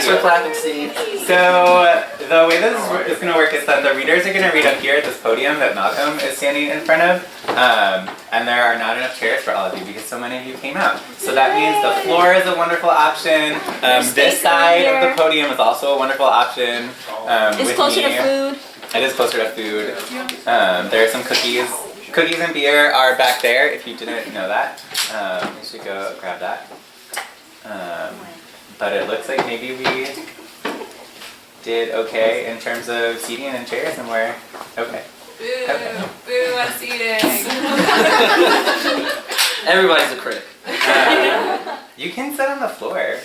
Thanks for clapping, Steve. So the way this is going to work is that the readers are going to read up here at this podium that Malcolm is standing in front of, and there are not enough chairs for all of you because so many of you came out. So that means the floor is a wonderful option. This side of the podium is also a wonderful option. It's closer to food. It is closer to food. There are some cookies. Cookies and beer are back there, if you didn't know that. You should go grab that. But it looks like maybe we did okay in terms of seating and chairs, and we're okay. Boo, boo on seating. Everybody's a critic. You can sit on the floor.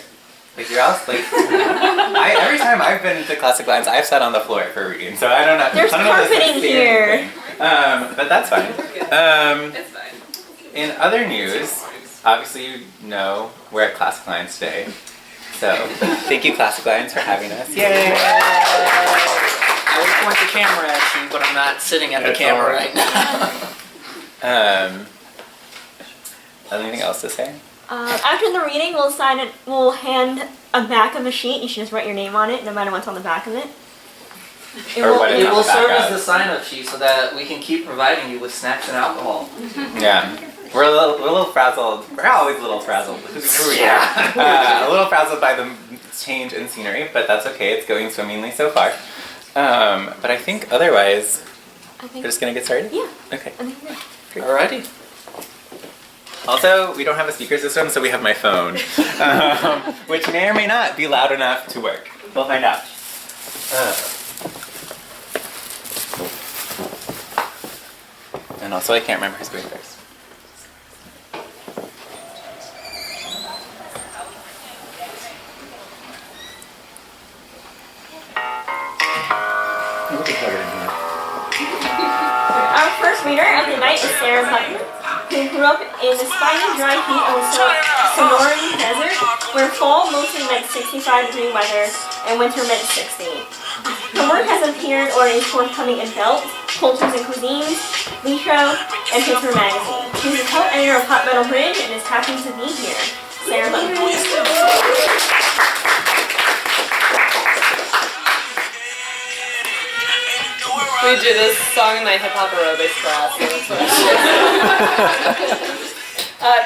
Like you're all like, every time I've been to Classic Lines, I've sat on the floor for reading, so I don't know. There's carpeting here. But that's fine. It's fine. In other news, obviously you know we're at Classic Lines today. So thank you, Classic Lines, for having us. Yay! I would point the camera at you, but I'm not sitting at the camera right now. Anything else to say? After the reading, we'll hand a back of a sheet. You should just write your name on it, no matter what's on the back of it. It will serve as the sign-up sheet so that we can keep providing you with snacks and alcohol. Yeah. We're a little frazzled. We're always a little frazzled. Yeah. A little frazzled by the change in scenery, but that's okay. It's going swimmingly so far. But I think otherwise, we're just going to get started? Yeah. Okay. Alrighty. Also, we don't have a speaker system, so we have my phone, which may or may not be loud enough to work. We'll find out. And also, I can't remember who's going first. Our first reader of the night is Sara Button, who grew up in the spiny, dry heat of the Sonoran Desert, where fall mostly meant 65-degree weather and winter meant 60. Her work has appeared or is forthcoming in Belt, Cultures and Cuisines, Litro, and Paper Magazine. She's the co-editor of Hot Metal Bridge and is happy to be here. Sara Button. We do this song in my hip-hop aerobics class.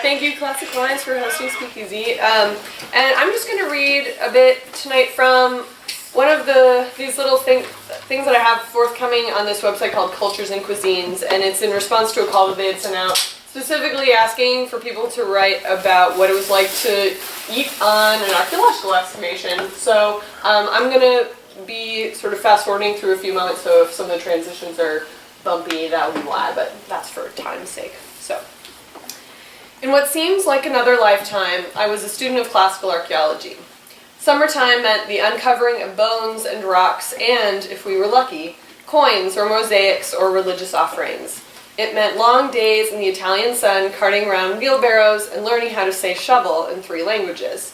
Thank you, Classic Lines, for hosting Speakeasy. And I'm just going to read a bit tonight from one of these little things that I have forthcoming on this website called Cultures and Cuisines, and it's in response to a call that they had sent out, specifically asking for people to write about what it was like to eat on an archaeological excavation. So I'm going to be sort of fast-forwarding through a few moments, so if some of the transitions are bumpy, that would be why, but that's for time's sake. So, in what seems like another lifetime, I was a student of classical archaeology. Summertime meant the uncovering of bones and rocks and, if we were lucky, coins or mosaics or religious offerings. It meant long days in the Italian sun carting around wheelbarrows and learning how to say shovel in 3 languages.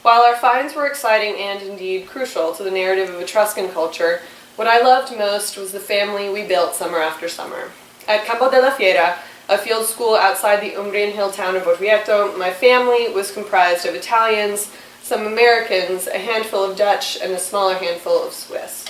While our finds were exciting and indeed crucial to the narrative of Etruscan culture, what I loved most was the family we built summer after summer. At Campo della Fiera, a field school outside the Umbrian hill town of Orvieto, my family was comprised of Italians, some Americans, a handful of Dutch, and a smaller handful of Swiss.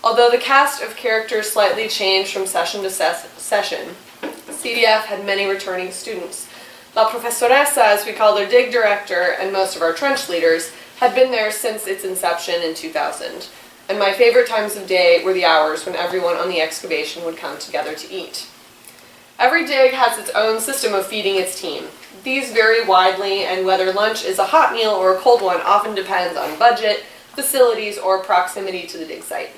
Although the cast of characters slightly changed from session to session, CDF had many returning students. La Professoressa, as we called our dig director, and most of our trench leaders, had been there since its inception in 2000. And my favorite times of day were the hours when everyone on the excavation would come together to eat. Every dig has its own system of feeding its team. These vary widely, and whether lunch is a hot meal or a cold one often depends on budget, facilities, or proximity to the dig site.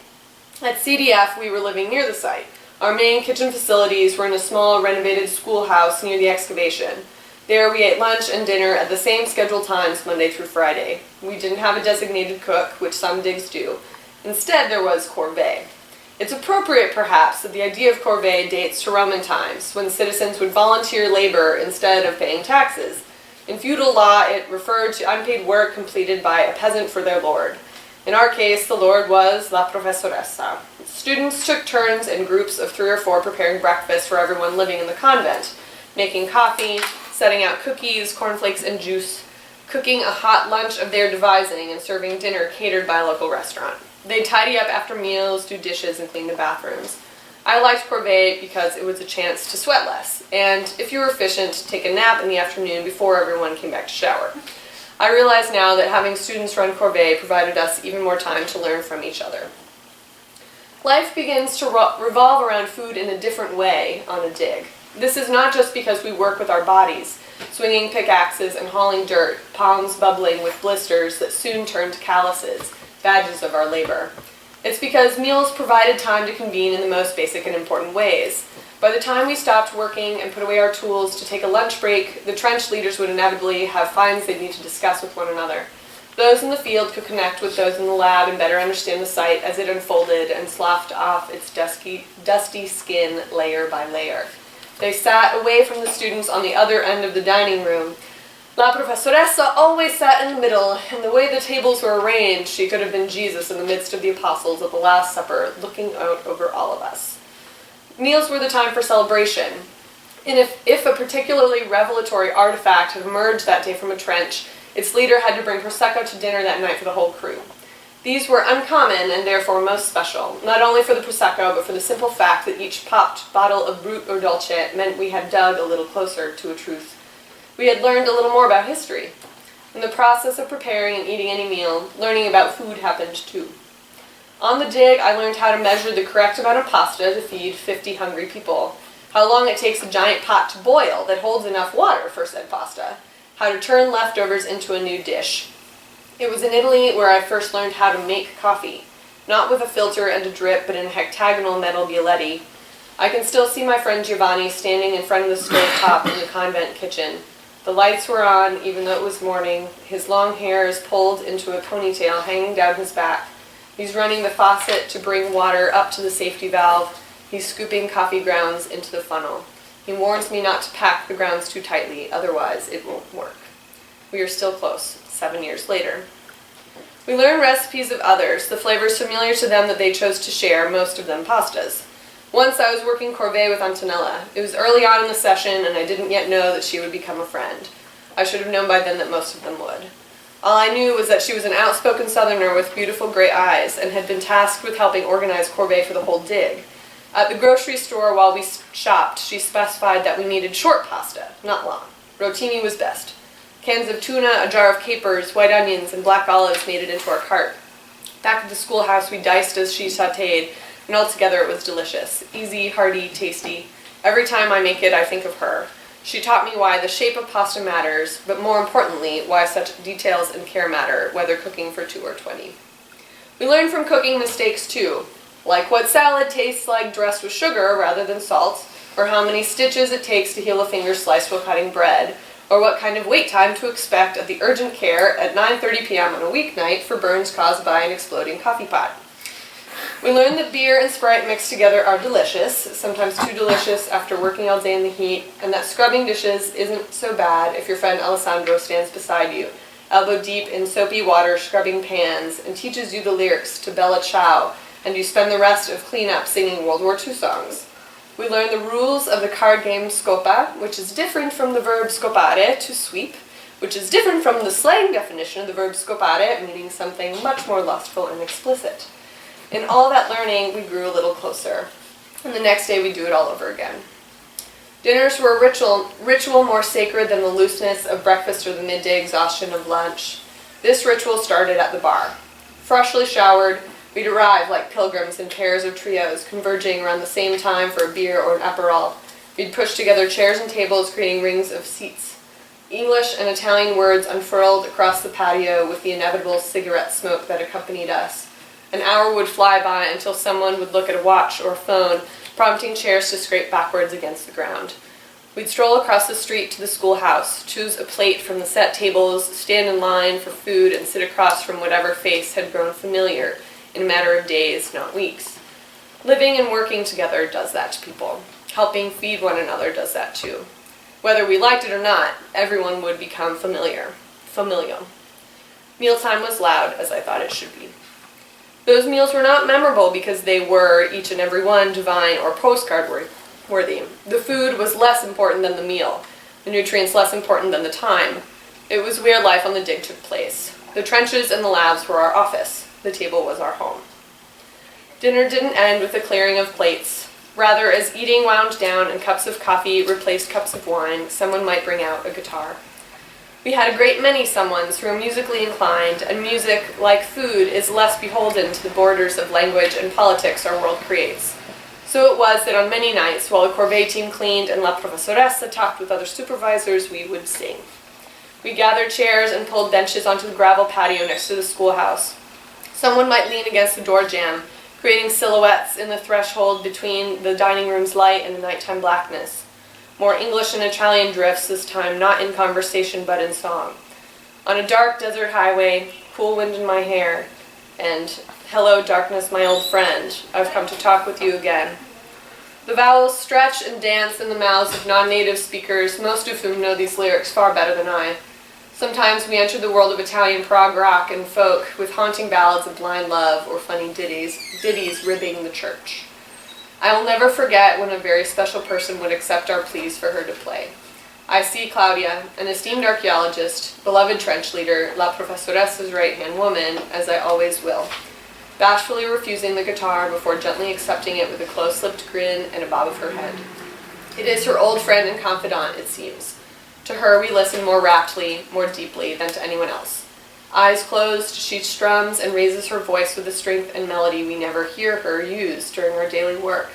At CDF, we were living near the site. Our main kitchen facilities were in a small renovated schoolhouse near the excavation. There we ate lunch and dinner at the same scheduled times Monday through Friday. We didn't have a designated cook, which some digs do. Instead, there was corvée. It's appropriate, perhaps, that the idea of corvée dates to Roman times, when citizens would volunteer labor instead of paying taxes. In feudal law, it referred to unpaid work completed by a peasant for their lord. In our case, the lord was La Professoressa. Students took turns in groups of 3 or 4 preparing breakfast for everyone living in the convent, making coffee, setting out cookies, cornflakes, and juice. cooking a hot lunch of their devising and serving dinner catered by a local restaurant. They'd tidy up after meals, do dishes, and clean the bathrooms. I liked corvée because it was a chance to sweat less, and if you were efficient, take a nap in the afternoon before everyone came back to shower. I realize now that having students run corvée provided us even more time to learn from each other. Life begins to revolve around food in a different way on a dig. This is not just because we work with our bodies, swinging pickaxes and hauling dirt, palms bubbling with blisters that soon turn to calluses, badges of our labor. It's because meals provided time to convene in the most basic and important ways. By the time we stopped working and put away our tools to take a lunch break, the trench leaders would inevitably have finds they'd need to discuss with one another. Those in the field could connect with those in the lab and better understand the site as it unfolded and sloughed off its dusty skin layer by layer. They sat away from the students on the other end of the dining room. La professoressa always sat in the middle, and the way the tables were arranged, she could have been Jesus in the midst of the apostles at the Last Supper, looking out over all of us. Meals were the time for celebration, and if a particularly revelatory artifact had emerged that day from a trench, its leader had to bring Prosecco to dinner that night for the whole crew. These were uncommon and therefore most special, not only for the Prosecco, but for the simple fact that each popped bottle of Brut or Dolce meant we had dug a little closer to a truth. We had learned a little more about history. In the process of preparing and eating any meal, learning about food happened too. On the dig, I learned how to measure the correct amount of pasta to feed 50 hungry people, how long it takes a giant pot to boil that holds enough water for said pasta, how to turn leftovers into a new dish. It was in Italy where I first learned how to make coffee, not with a filter and a drip, but in a hectagonal metal bialetti. I can still see my friend Giovanni standing in front of the stovetop in the convent kitchen. The lights were on, even though it was morning. His long hair is pulled into a ponytail hanging down his back. He's running the faucet to bring water up to the safety valve. He's scooping coffee grounds into the funnel. He warns me not to pack the grounds too tightly, otherwise it won't work. We are still close, 7 years later. We learn recipes of others, the flavors familiar to them that they chose to share, most of them pastas. Once I was working corvée with Antonella. It was early on in the session, and I didn't yet know that she would become a friend. I should have known by then that most of them would. All I knew was that she was an outspoken southerner with beautiful gray eyes, and had been tasked with helping organize corvée for the whole dig. At the grocery store while we shopped, she specified that we needed short pasta, not long. Rotini was best. Cans of tuna, a jar of capers, white onions, and black olives made it into our cart. Back at the schoolhouse, we diced as she sautéed, and altogether it was delicious. Easy, hearty, tasty. Every time I make it, I think of her. She taught me why the shape of pasta matters, but more importantly, why such details and care matter, whether cooking for 2 or 20. We learn from cooking mistakes too, like what salad tastes like dressed with sugar rather than salt, or how many stitches it takes to heal a finger sliced while cutting bread, or what kind of wait time to expect at the urgent care at 9:30 p.m. on a weeknight for burns caused by an exploding coffee pot. We learn that beer and Sprite mixed together are delicious, sometimes too delicious after working all day in the heat, and that scrubbing dishes isn't so bad if your friend Alessandro stands beside you, elbow deep in soapy water scrubbing pans, and teaches you the lyrics to Bella Ciao, and you spend the rest of cleanup singing World War II songs. We learn the rules of the card game scopa, which is different from the verb scopare, to sweep, which is different from the slang definition of the verb scopare, meaning something much more lustful and explicit. In all that learning, we grew a little closer, and the next day we'd do it all over again. Dinners were a ritual more sacred than the looseness of breakfast or the midday exhaustion of lunch. This ritual started at the bar. Freshly showered, we'd arrive like pilgrims in pairs or trios, converging around the same time for a beer or an aperol. We'd push together chairs and tables, creating rings of seats. English and Italian words unfurled across the patio with the inevitable cigarette smoke that accompanied us. An hour would fly by until someone would look at a watch or a phone, prompting chairs to scrape backwards against the ground. We'd stroll across the street to the schoolhouse, choose a plate from the set tables, stand in line for food, and sit across from whatever face had grown familiar in a matter of days, not weeks. Living and working together does that to people. Helping feed one another does that too. Whether we liked it or not, everyone would become familial. Mealtime was loud, as I thought it should be. Those meals were not memorable because they were, each and every one, divine or postcard worthy. The food was less important than the meal, the nutrients less important than the time. It was where life on the dig took place. The trenches and the labs were our office. The table was our home. Dinner didn't end with the clearing of plates. Rather, as eating wound down and cups of coffee replaced cups of wine, someone might bring out a guitar. We had a great many someones who were musically inclined, and music, like food, is less beholden to the borders of language and politics our world creates. So it was that on many nights, while the corvée team cleaned and La Profesoressa talked with other supervisors, we would sing. We gathered chairs and pulled benches onto the gravel patio next to the schoolhouse. Someone might lean against the door jamb, creating silhouettes in the threshold between the dining room's light and the nighttime blackness. More English and Italian drifts this time, not in conversation but in song. On a dark desert highway, cool wind in my hair, and hello darkness, my old friend, I've come to talk with you again. The vowels stretch and dance in the mouths of non-native speakers, most of whom know these lyrics far better than I. Sometimes we enter the world of Italian prog rock and folk with haunting ballads of blind love or funny ditties ribbing the church. I will never forget when a very special person would accept our pleas for her to play. I see Claudia, an esteemed archaeologist, beloved trench leader, La Profesoressa's right-hand woman, as I always will, bashfully refusing the guitar before gently accepting it with a close-lipped grin and a bob of her head. It is her old friend and confidant, it seems. To her we listen more raptly, more deeply than to anyone else. Eyes closed, she strums and raises her voice with a strength and melody we never hear her use during our daily work.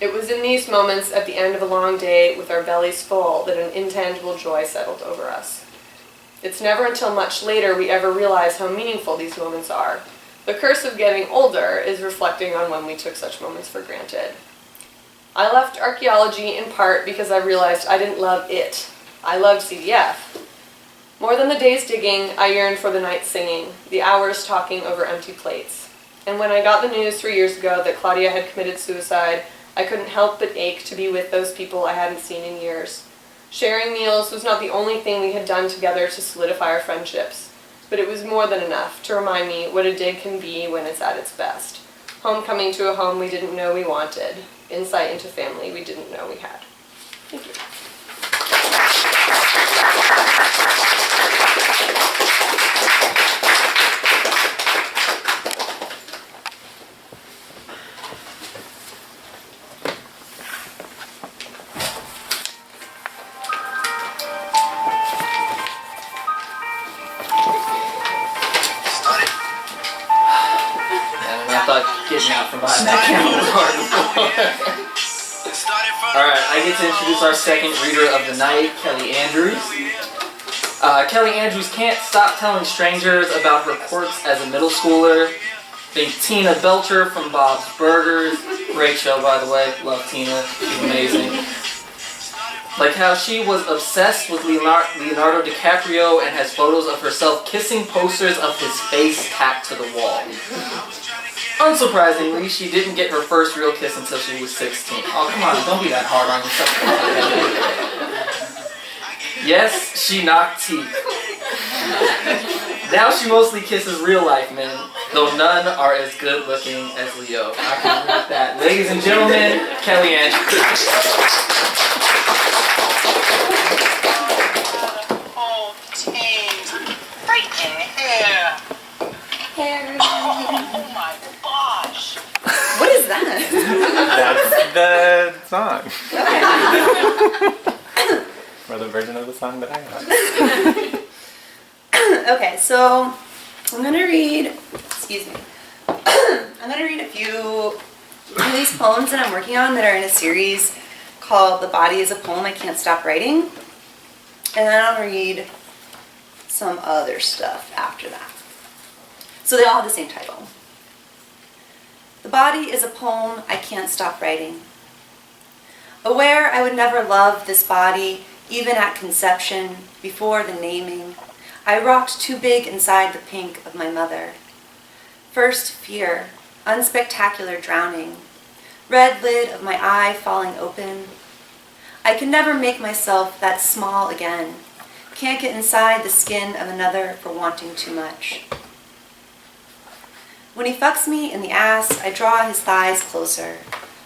It was in these moments at the end of a long day with our bellies full that an intangible joy settled over us. It's never until much later we ever realize how meaningful these moments are. The curse of getting older is reflecting on when we took such moments for granted. I left archaeology in part because I realized I didn't love it. I loved CDF. More than the days digging, I yearned for the nights singing, the hours talking over empty plates. And when I got the news 3 years ago that Claudia had committed suicide, I couldn't help but ache to be with those people I hadn't seen in years. Sharing meals was not the only thing we had done together to solidify our friendships, but it was more than enough to remind me what a dig can be when it's at its best. Homecoming to a home we didn't know we wanted. Insight into family we didn't know we had. Thank you. Getting out from behind that camera was hard before. Alright, I get to introduce our second reader of the night, Kelly Andrews. Kelly Andrews can't stop telling strangers about her quirks as a middle schooler. Think Tina Belcher from Bob's Burgers. Great show, by the way. Love Tina. She's amazing. Like how she was obsessed with Leonardo DiCaprio and has photos of herself kissing posters of his face tacked to the wall. Unsurprisingly, she didn't get her first real kiss until she was 16. Oh, come on, don't be that hard on yourself. Yes, she knocked teeth. Now she mostly kisses real-life men, though none are as good-looking as Leo. I can agree with that. Ladies and gentlemen, Kelly Andrews. Oh, teens, freaking hair. Oh my gosh. What is that? That's the song. Or the version of the song that I have. Okay, so I'm gonna read, I'm gonna read a few of these poems that I'm working on that are in a series called The Body is a Poem I Can't Stop Writing. And then I'll read some other stuff after that. So they all have the same title. The body is a poem I can't stop writing. Aware I would never love this body, even at conception, before the naming, I rocked too big inside the pink of my mother. First fear, unspectacular drowning, red lid of my eye falling open. I can never make myself that small again, can't get inside the skin of another for wanting too much. When he fucks me in the ass, I draw his thighs closer,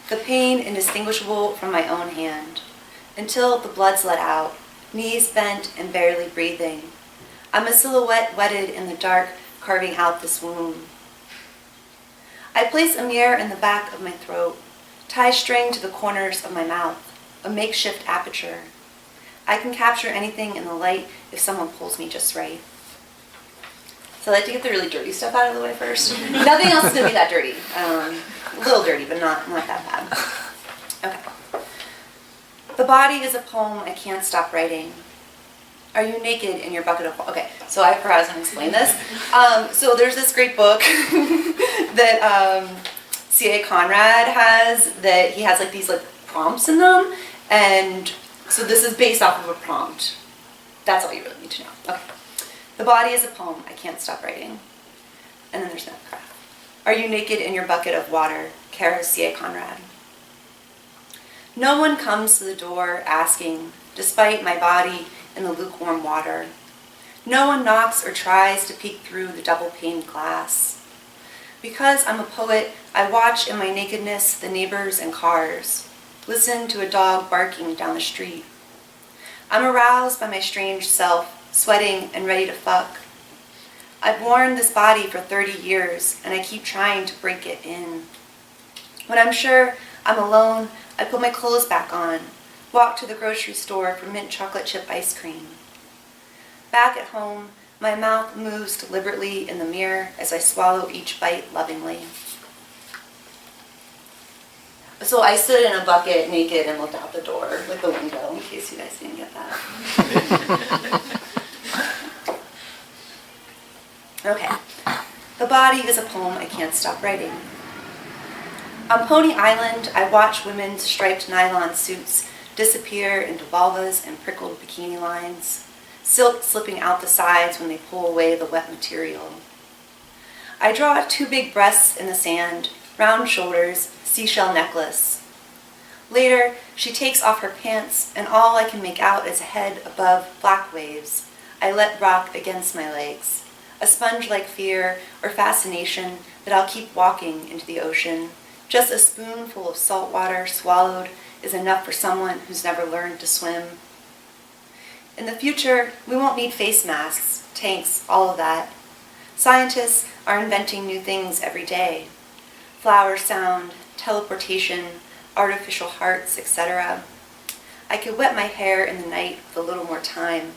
the pain indistinguishable from my own hand, until the blood's let out, knees bent and barely breathing, I'm a silhouette wetted in the dark, carving out this womb. I place a mirror in the back of my throat, tie string to the corners of my mouth, a makeshift aperture. I can capture anything in the light if someone pulls me just right. So I like to get the really dirty stuff out of the way first. Nothing else is going to be that dirty. A little dirty, but not that bad. Okay. The body is a poem I can't stop writing. Are you naked in your bucket of... Okay, so I forgot I was going to explain this. So there's this great book that C.A. Conrad has, that he has like these like prompts in them. And so this is based off of a prompt. That's all you really need to know. Okay. The body is a poem I can't stop writing. And then there's an paragraph. Are you naked in your bucket of water? Kara C.A. Conrad. No one comes to the door asking, despite my body in the lukewarm water. No one knocks or tries to peek through the double-paned glass. Because I'm a poet, I watch in my nakedness the neighbors and cars, listen to a dog barking down the street. I'm aroused by my strange self, sweating and ready to fuck. I've worn this body for 30 years, and I keep trying to break it in. When I'm sure I'm alone, I put my clothes back on, walk to the grocery store for mint chocolate chip ice cream. Back at home, my mouth moves deliberately in the mirror as I swallow each bite lovingly. So I stood in a bucket naked and looked out the door, like the window, in case you guys didn't get that. Okay. The body is a poem I can't stop writing. On Pony Island, I watch women's striped nylon suits disappear into vulvas and prickled bikini lines, silk slipping out the sides when they pull away the wet material. I draw 2 big breasts in the sand, round shoulders, seashell necklace. Later, she takes off her pants, and all I can make out is a head above black waves I let rock against my legs, a sponge-like fear or fascination that I'll keep walking into the ocean. Just a spoonful of salt water swallowed is enough for someone who's never learned to swim. In the future, we won't need face masks, tanks, all of that. Scientists are inventing new things every day. Flower sound, teleportation, artificial hearts, etc. I could wet my hair in the night with a little more time,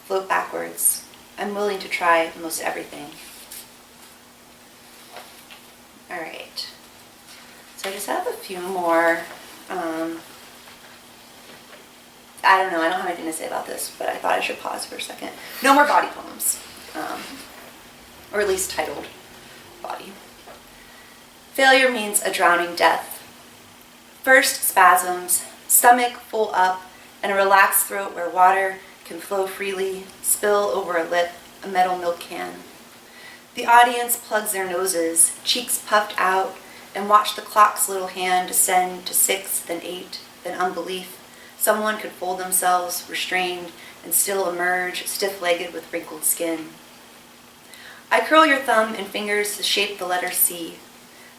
float backwards. I'm willing to try most everything. All right. So I just have a few more. I don't know, I don't have anything to say about this, but I thought I should pause for a second. No more body poems, or at least titled body. Failure means a drowning death. First spasms, stomach full up, and a relaxed throat where water can flow freely, spill over a lip, a metal milk can. The audience plugs their noses, cheeks puffed out, and watch the clock's little hand descend to 6, then 8, then unbelief. Someone could fold themselves, restrained, and still emerge, stiff-legged with wrinkled skin. I curl your thumb and fingers to shape the letter C.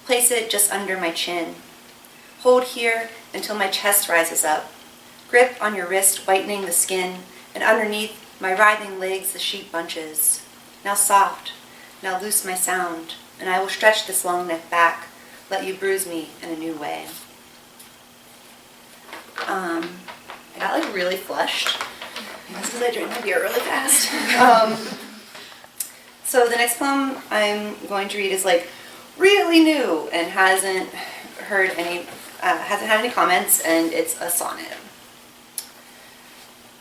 Place it just under my chin. Hold here until my chest rises up. Grip on your wrist, whitening the skin, and underneath my writhing legs the sheet bunches. Now soft, now loose my sound, and I will stretch this long neck back, let you bruise me in a new way. I got like really flushed. That's because I drank my beer really fast. So the next poem I'm going to read is like really new and hasn't had any comments, and it's a sonnet.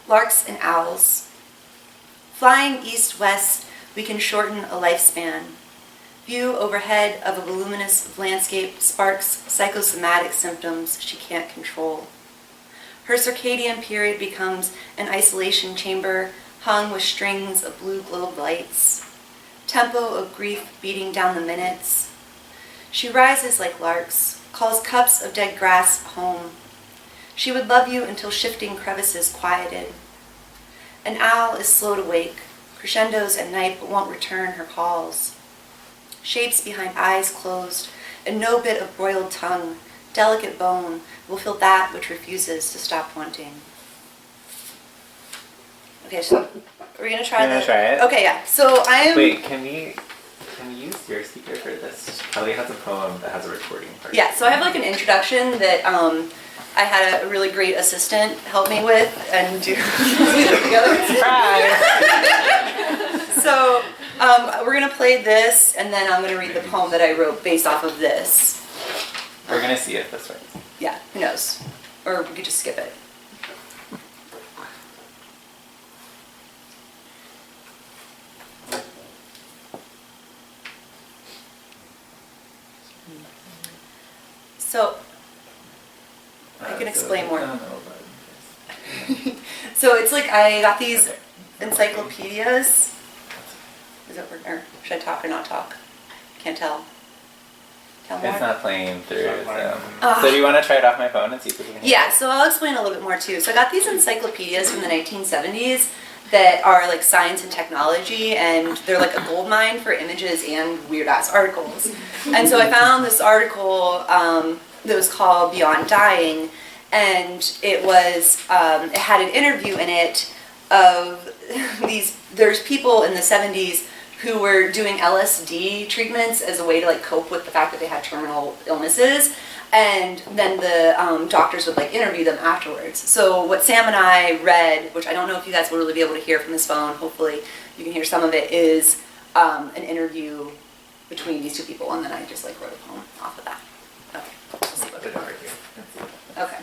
Larks and owls. Flying east-west, we can shorten a lifespan. View overhead of a voluminous landscape sparks psychosomatic symptoms she can't control. Her circadian period becomes an isolation chamber hung with strings of blue globe lights. Tempo of grief beating down the minutes. She rises like larks, calls cups of dead grass home. She would love you until shifting crevices quieted. An owl is slow to wake, crescendos at night but won't return her calls. Shapes behind eyes closed, and no bit of broiled tongue, delicate bone, will feel that which refuses to stop wanting. Okay, so Are we gonna try gonna the- try it? Okay, yeah. So I am. Wait, can we use your speaker for this? Kelly has a poem that has a recording part. Yeah. So I have like an introduction that I had a really great assistant help me with and do together. Surprise! So we're gonna play this, and then I'm gonna read the poem that I wrote based off of this. We're gonna see if this works. Yeah. Who knows? Or we could just skip it. So I can explain more. So it's like I got these encyclopedias. Is it working? Or should I talk or not talk? Can't tell. Tell more? It's not playing through. So, Ah. so do you want to try it off my phone and see if we can hear Yeah, so I'll explain a little bit more too. So I got these encyclopedias from the 1970s that are like science and technology, and they're like a gold mine for images and weird ass articles. And so I found this article that was called Beyond Dying, and it was it had an interview in it of there's people in the 70s who were doing LSD treatments as a way to like cope with the fact that they had terminal illnesses, and then the doctors would like interview them afterwards. So what Sam and I read, which I don't know if you guys will really be able to hear from this phone, hopefully you can hear some of it, is an interview between these two people, and then I just like wrote a poem off of that. Okay. Put it over here. Okay.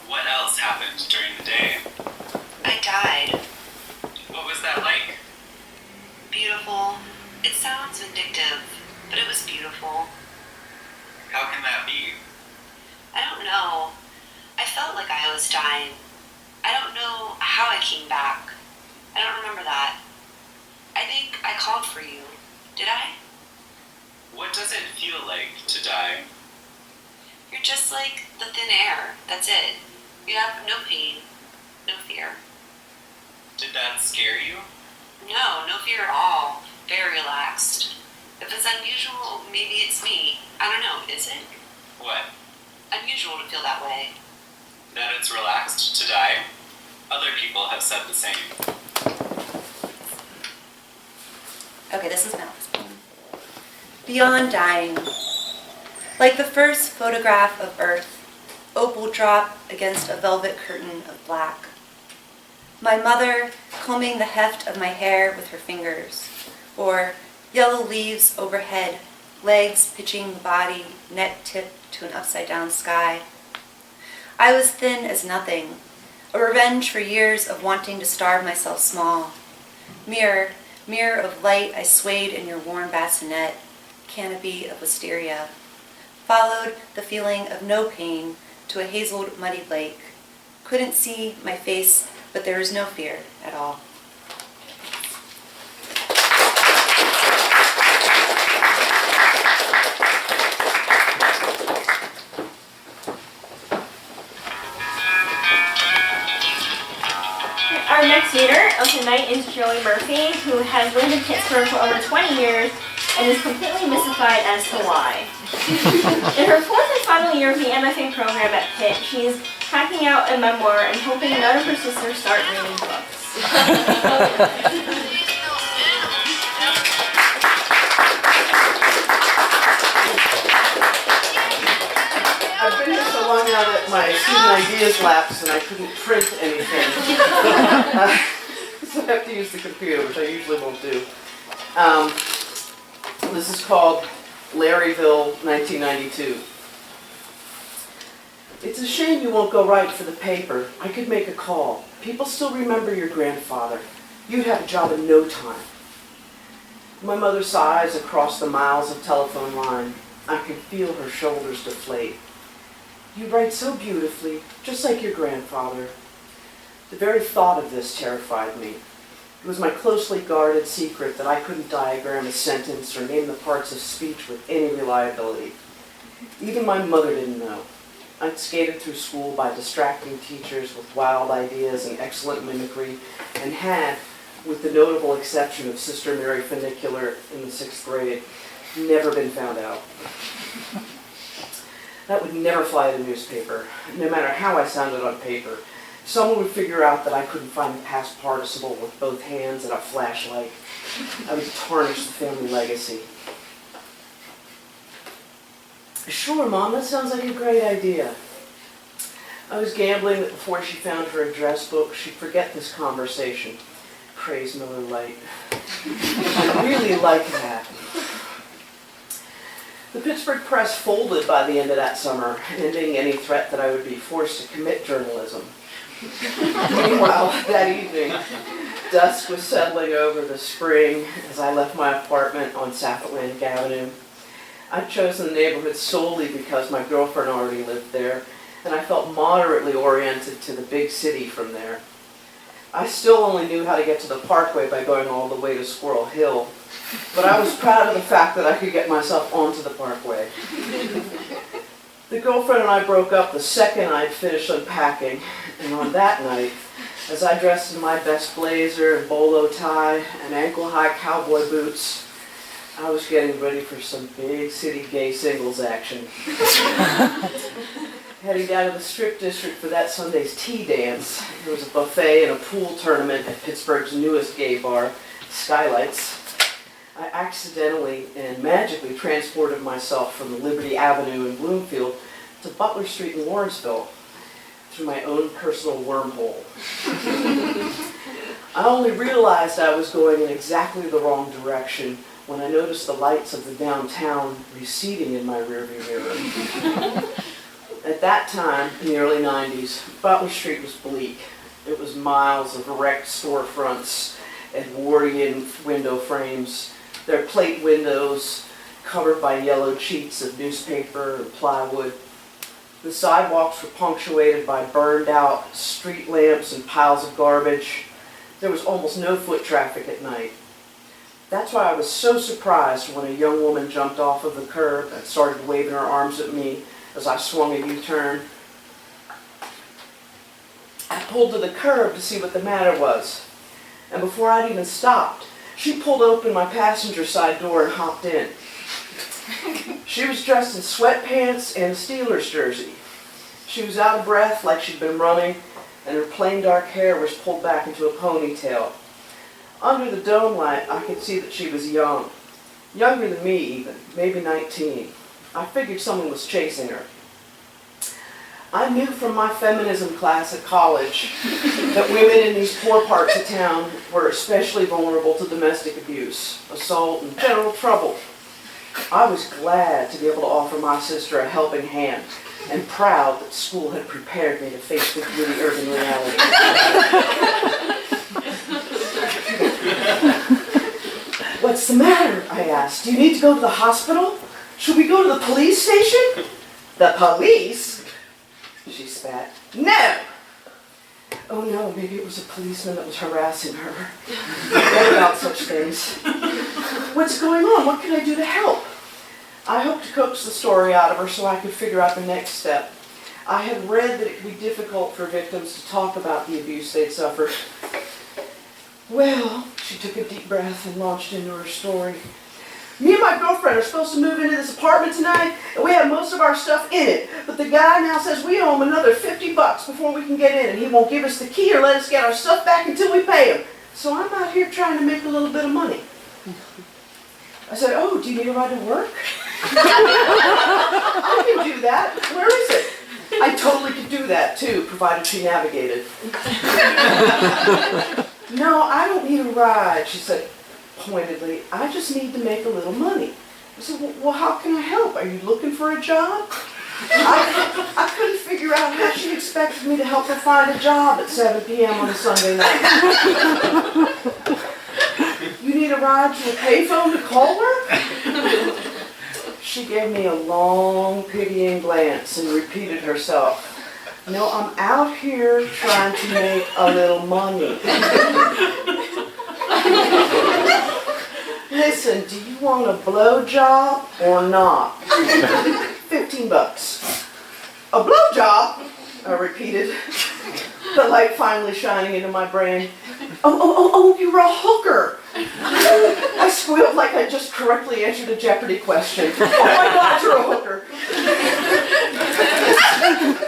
What else happened during the day? I died. What was that like? Beautiful. It sounds vindictive, but it was beautiful. How can that be? I don't know. I felt like I was dying. I don't know how I came back. I don't remember that. I think I called for you. Did I? What does it feel like to die? You're just like the thin air. That's it. You have no pain, no fear. Did that scare you? No, no fear at all. Very relaxed. If it's unusual, maybe it's me. I don't know, is it? What? Unusual to feel that way. That it's relaxed to die? Other people have said the same. Okay, this is Mal's poem. Beyond dying. Like the first photograph of Earth, opal drop against a velvet curtain of black. My mother combing the heft of my hair with her fingers, or yellow leaves overhead, legs pitching the body, neck tipped to an upside-down sky. I was thin as nothing, a revenge for years of wanting to starve myself small. Mirror, mirror of light, I swayed in your warm bassinet, canopy of wisteria. Followed the feeling of no pain to a hazeled muddy lake. Couldn't see my face, but there was no fear at all. Our next reader of tonight is Joey Murphy, who has lived in Pittsburgh for over 20 years and is completely mystified as to why. In her fourth and final year of the MFA program at Pitt, she is hacking out a memoir and hoping none of her sisters start reading books. I've been here so long now that my student ideas lapsed and I couldn't print anything. So I have to use the computer, which I usually won't do. This is called Larryville, 1992. It's a shame you won't go right for the paper. I could make a call. People still remember your grandfather. You'd have a job in no time. My mother sighs across the miles of telephone line. I can feel her shoulders deflate. You write so beautifully, just like your grandfather. The very thought of this terrified me. It was my closely guarded secret that I couldn't diagram a sentence or name the parts of speech with any reliability. Even my mother didn't know. I'd skated through school by distracting teachers with wild ideas and excellent mimicry, and had, with the notable exception of Sister Mary Funicular in the 6th grade, never been found out. That would never fly in a newspaper, no matter how I sounded on paper. Someone would figure out that I couldn't find the past participle with both hands and a flashlight. I would tarnish the family legacy. Sure, Mom, that sounds like a great idea. I was gambling that before she found her address book, she'd forget this conversation. Praise Miller Lite. I really like that. The Pittsburgh Press folded by the end of that summer, ending any threat that I would be forced to commit journalism. Meanwhile, that evening, dusk was settling over the spring as I left my apartment on South Atlantic Avenue. I'd chosen the neighborhood solely because my girlfriend already lived there, and I felt moderately oriented to the big city from there. I still only knew how to get to the Parkway by going all the way to Squirrel Hill, but I was proud of the fact that I could get myself onto the Parkway. The girlfriend and I broke up the second I'd finished unpacking, and on that night, as I dressed in my best blazer and bolo tie and ankle-high cowboy boots, I was getting ready for some big city gay singles action. Heading down to the Strip District for that Sunday's tea dance. There was a buffet and a pool tournament at Pittsburgh's newest gay bar, Skylights. I accidentally and magically transported myself from the Liberty Avenue in Bloomfield to Butler Street in Lawrenceville through my own personal wormhole. I only realized I was going in exactly the wrong direction when I noticed the lights of the downtown receding in my rearview mirror. At that time, in the early 90s, Butler Street was bleak. It was miles of wrecked storefronts, Edwardian window frames, their plate windows covered by yellow sheets of newspaper and plywood. The sidewalks were punctuated by burned out street lamps and piles of garbage. There was almost no foot traffic at night. That's why I was so surprised when a young woman jumped off of the curb and started waving her arms at me as I swung a U-turn. I pulled to the curb to see what the matter was, and before I'd even stopped, she pulled open my passenger side door and hopped in. She was dressed in sweatpants and a Steelers jersey. She was out of breath like she'd been running, and her plain dark hair was pulled back into a ponytail. Under the dome light, I could see that she was young. Younger than me even, maybe 19. I figured someone was chasing her. I knew from my feminism class at college that women in these poor parts of town were especially vulnerable to domestic abuse, assault, and general trouble. I was glad to be able to offer my sister a helping hand, and proud that school had prepared me to face the gritty urban reality. What's the matter? I asked. Do you need to go to the hospital? Should we go to the police station? The police? She spat. No! Oh no, maybe it was a policeman that was harassing her. What about such things? What's going on? What can I do to help? I hoped to coax the story out of her so I could figure out the next step. I had read that it could be difficult for victims to talk about the abuse they'd suffered. Well, she took a deep breath and launched into her story. Me and my girlfriend are supposed to move into this apartment tonight, and we have most of our stuff in it. But the guy now says we owe him another $50 before we can get in, and he won't give us the key or let us get our stuff back until we pay him. So I'm out here trying to make a little bit of money. I said, oh, do you need a ride to work? I can do that. Where is it? I totally could do that, too, provided she navigated. No, I don't need a ride, she said pointedly. I just need to make a little money. I said, well, how can I help? Are you looking for a job? I couldn't figure out how she expected me to help her find a job at 7 p.m. on a Sunday night. You need a ride to a payphone to call her? She gave me a long, pitying glance and repeated herself. No, I'm out here trying to make a little money. Listen, do you want a blowjob or not? $15. A blowjob? I repeated, the light finally shining into my brain. Oh, you're a hooker. I squealed like I just correctly answered a Jeopardy question. Oh my God, you're a hooker.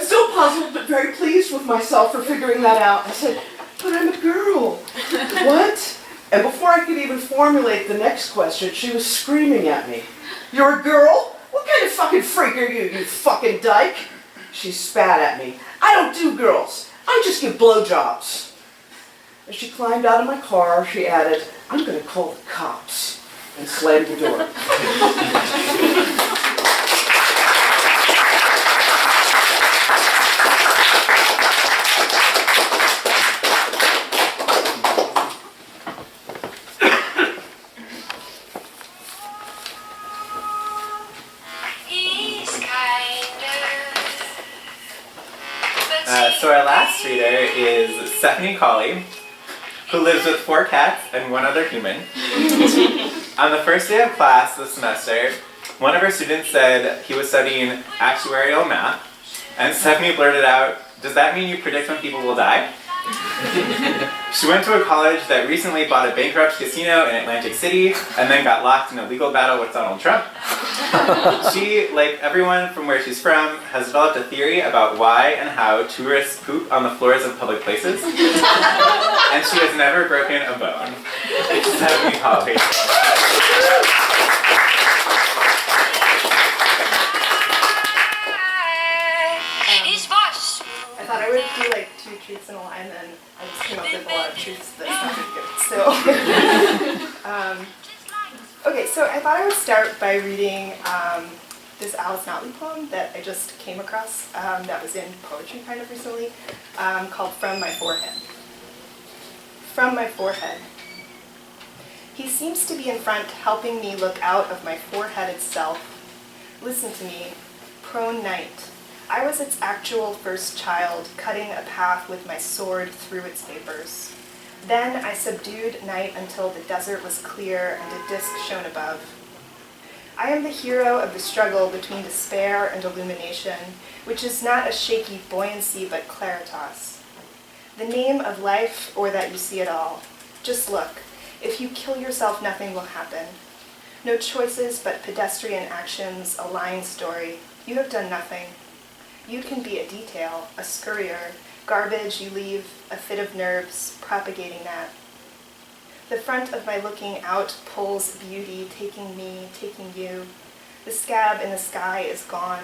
Still puzzled but very pleased with myself for figuring that out. I said, but I'm a girl. What? And before I could even formulate the next question, she was screaming at me. You're a girl? What kind of fucking freak are you fucking dyke? She spat at me. I don't do girls. I just give blowjobs. As she climbed out of my car, she added, I'm gonna call the cops, and slammed the door. So our last reader is Stephanie Cawley, who lives with 4 cats and 1 other human. On the first day of class this semester, one of her students said he was studying actuarial math, and Stephanie blurted out, "Does that mean you predict when people will die?" She went to a college that recently bought a bankrupt casino in Atlantic City and then got locked in a legal battle with Donald Trump. She, like everyone from where she's from, has developed a theory about why and how tourists poop on the floors of public places. And she has never broken a bone. Stephanie Cawley. I thought I would do like 2 truths in a lie, and then I just came up with a lot of truths that sounded good. So, okay, so I thought I would start by reading this Alice Notley poem that I just came across that was in poetry kind of recently, called From My Forehead. From my forehead. He seems to be in front, helping me look out of my foreheaded self. Listen to me, prone night. I was its actual first child, cutting a path with my sword through its vapors. Then I subdued night until the desert was clear and a disk shone above. I am the hero of the struggle between despair and illumination, which is not a shaky buoyancy but claritas. The name of life, or that you see it all. Just look. If you kill yourself, nothing will happen. No choices but pedestrian actions, a lying story. You have done nothing. You can be a detail, a scurrier, garbage you leave, a fit of nerves, propagating that. The front of my looking out pulls beauty, taking me, taking you. The scab in the sky is gone.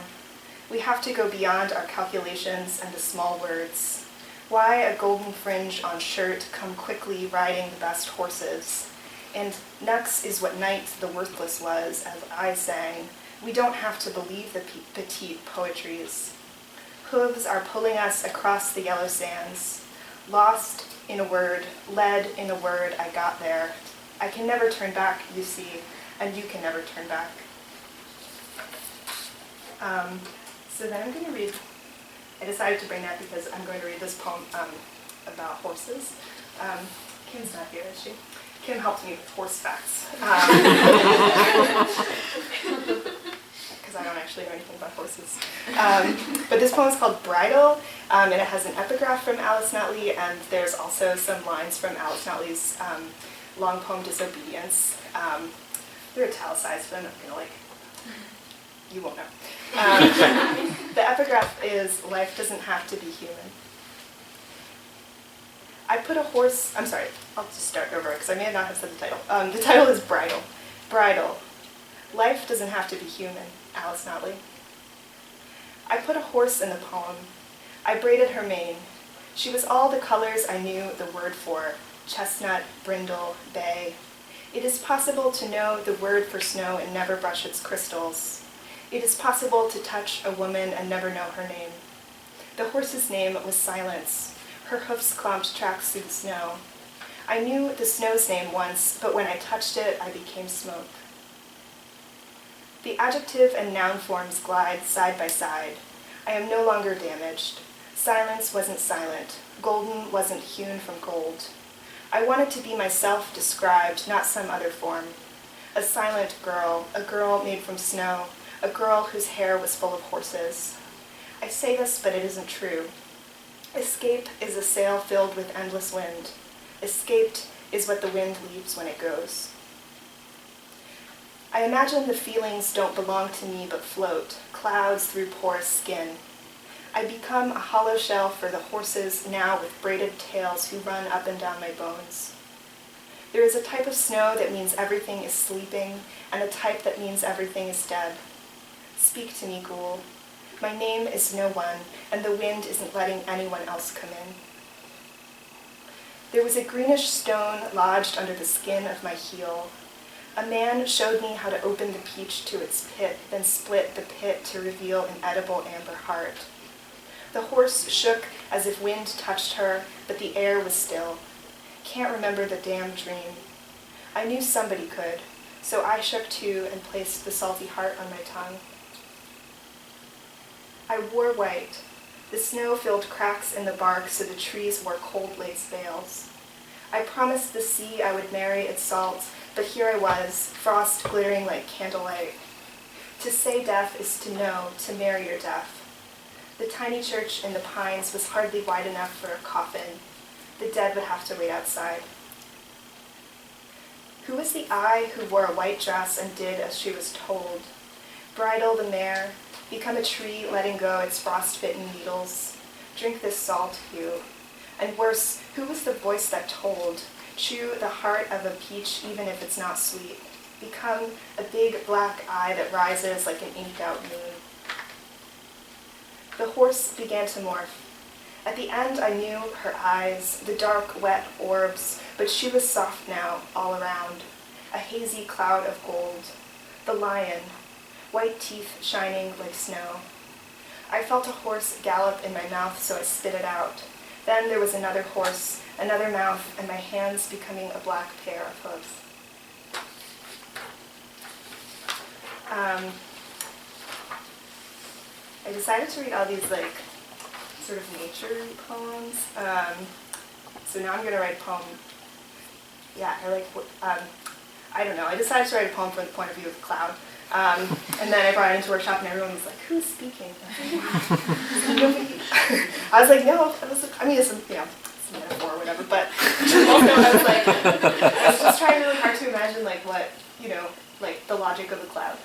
We have to go beyond our calculations and the small words. Why a golden fringe on shirt, come quickly riding the best horses. And nux is what night the worthless was, as I sang. We don't have to believe the petite poetries. Hooves are pulling us across the yellow sands. Lost in a word, led in a word, I got there. I can never turn back, you see, and you can never turn back. So then I'm going to read, I decided to bring that because I'm going to read this poem about horses. Kim's not here, is she? Kim helped me with horse facts. Because I don't actually know anything about horses. But this poem is called Bridle, and it has an epigraph from Alice Notley, and there's also some lines from Alice Notley's long poem Disobedience. They're italicized, but I'm not going to you won't know. The epigraph is, life doesn't have to be human. I put a horse, I'm sorry, I'll just start over because I may not have said the title. The title is Bridle. Bridle. Life doesn't have to be human, Alice Notley. I put a horse in the poem. I braided her mane. She was all the colors I knew the word for, chestnut, brindle, bay. It is possible to know the word for snow and never brush its crystals. It is possible to touch a woman and never know her name. The horse's name was Silence. Her hoofs clomped tracks through the snow. I knew the snow's name once, but when I touched it, I became smoke. The adjective and noun forms glide side by side. I am no longer damaged. Silence wasn't silent. Golden wasn't hewn from gold. I wanted to be myself described, not some other form. A silent girl, a girl made from snow, a girl whose hair was full of horses. I say this, but it isn't true. Escape is a sail filled with endless wind. Escaped is what the wind leaves when it goes. I imagine the feelings don't belong to me but float, clouds through porous skin. I become a hollow shell for the horses now with braided tails who run up and down my bones. There is a type of snow that means everything is sleeping, and a type that means everything is dead. Speak to me, ghoul. My name is no one, and the wind isn't letting anyone else come in. There was a greenish stone lodged under the skin of my heel. A man showed me how to open the peach to its pit, then split the pit to reveal an edible amber heart. The horse shook as if wind touched her, but the air was still. Can't remember the damn dream. I knew somebody could, so I shook too and placed the salty heart on my tongue. I wore white. The snow filled cracks in the bark so the trees wore cold lace veils. I promised the sea I would marry its salt, but here I was, frost glittering like candlelight. To say death is to know, to marry your death. The tiny church in the pines was hardly wide enough for a coffin. The dead would have to wait outside. Who was the I who wore a white dress and did as she was told? Bridle the mare, become a tree letting go its frost-bitten needles. Drink this salt, you. And worse, who was the voice that told? Chew the heart of a peach even if it's not sweet. Become a big black eye that rises like an inked-out moon. The horse began to morph. At the end I knew her eyes, the dark, wet orbs, but she was soft now, all around. A hazy cloud of gold. The lion, white teeth shining like snow. I felt a horse gallop in my mouth, so I spit it out. Then there was another horse, another mouth, and my hands becoming a black pair of hooves. I decided to read all these sort of nature poems. So now I'm going to write a poem. Yeah, I don't know. I decided to write a poem from the point of view of the cloud. And then I brought it into workshop and everyone was like, who's speaking? I was like, no, it's a metaphor or whatever, but also I was just trying really hard to imagine what, the logic of the cloud.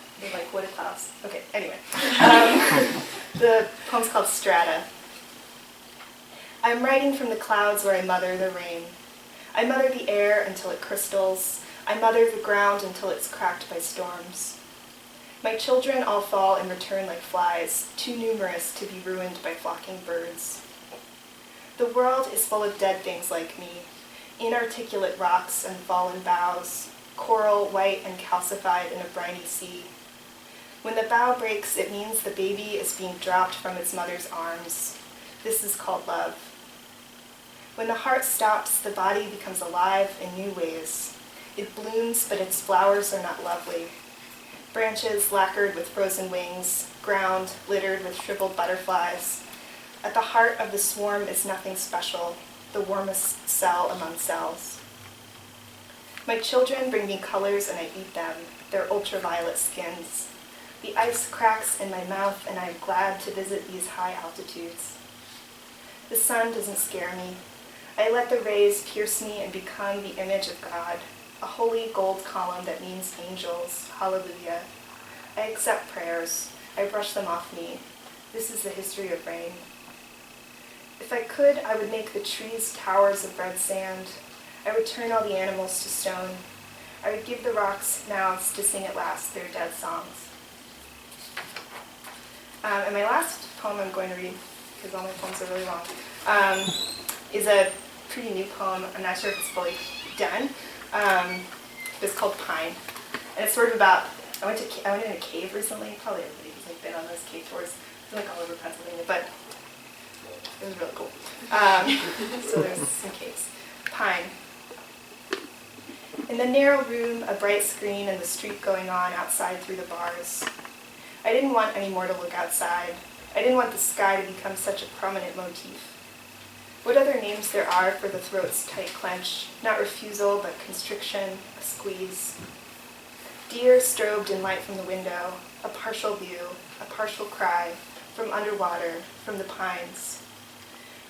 What are clouds? Okay, anyway. The poem's called Strata. I'm writing from the clouds where I mother the rain. I mother the air until it crystals. I mother the ground until it's cracked by storms. My children all fall and return like flies, too numerous to be ruined by flocking birds. The world is full of dead things like me, inarticulate rocks and fallen boughs, coral white and calcified in a briny sea. When the bough breaks, it means the baby is being dropped from its mother's arms. This is called love. When the heart stops, the body becomes alive in new ways. It blooms, but its flowers are not lovely. Branches lacquered with frozen wings, ground littered with shriveled butterflies. At the heart of the swarm is nothing special, the warmest cell among cells. My children bring me colors and I eat them, their ultraviolet skins. The ice cracks in my mouth and I am glad to visit these high altitudes. The sun doesn't scare me. I let the rays pierce me and become the image of God, a holy gold column that means angels, hallelujah. I accept prayers. I brush them off me. This is the history of rain. If I could, I would make the trees towers of red sand. I would turn all the animals to stone. I would give the rocks mouths to sing at last their dead songs. And my last poem I'm going to read, because all my poems are really long, is a pretty new poem. I'm not sure if it's fully done. It's called Pine. And it's sort of about, I went in a cave recently. Probably everybody has been on those cave tours. It's all over Pennsylvania, but it was really cool. So there's some caves. Pine. In the narrow room, a bright screen and the street going on outside through the bars. I didn't want any more to look outside. I didn't want the sky to become such a prominent motif. What other names there are for the throat's tight clench, not refusal, but constriction, a squeeze. Deer strobed in light from the window, a partial view, a partial cry, from underwater, from the pines.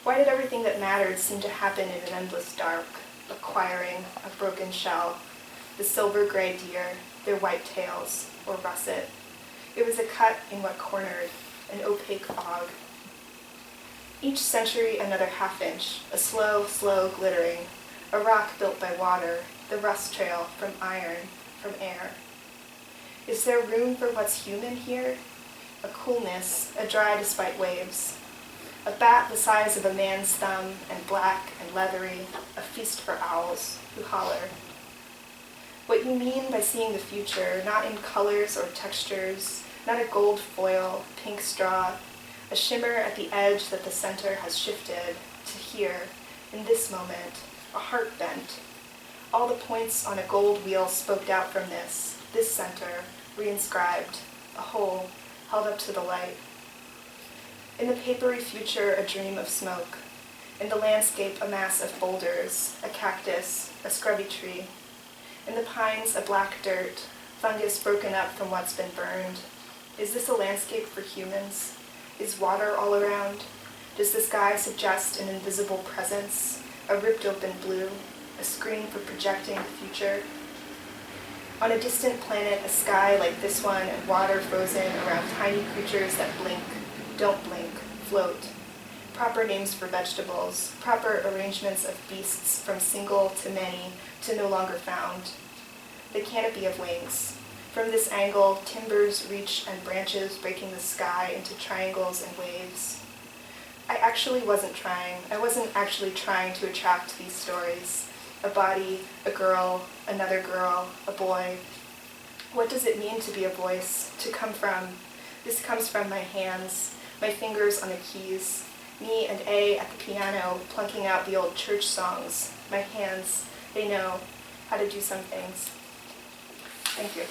Why did everything that mattered seem to happen in an endless dark, acquiring a broken shell, the silver-gray deer, their white tails, or russet? It was a cut in what cornered, an opaque fog. Each century another half-inch, a slow, slow glittering, a rock built by water, the rust trail from iron, from air. Is there room for what's human here? A coolness, a dry despite waves. A bat the size of a man's thumb and black and leathery, a feast for owls who holler. What you mean by seeing the future, not in colors or textures, not a gold foil, pink straw, a shimmer at the edge that the center has shifted to here, in this moment, a heart bent. All the points on a gold wheel spoked out from this center, reinscribed, a whole, held up to the light. In the papery future, a dream of smoke. In the landscape, a mass of boulders, a cactus, a scrubby tree. In the pines, a black dirt, fungus broken up from what's been burned. Is this a landscape for humans? Is water all around? Does the sky suggest an invisible presence, a ripped open blue, a screen for projecting the future? On a distant planet, a sky like this one and water frozen around tiny creatures that blink, don't blink, float. Proper names for vegetables, proper arrangements of beasts from single to many to no longer found. The canopy of wings. From this angle, timbers reach and branches breaking the sky into triangles and waves. I actually wasn't trying. I wasn't actually trying to attract these stories. A body, a girl, another girl, a boy. What does it mean to be a voice, to come from? This comes from my hands, my fingers on the keys, me and A at the piano plunking out the old church songs. My hands, they know how to do some things. Thank you.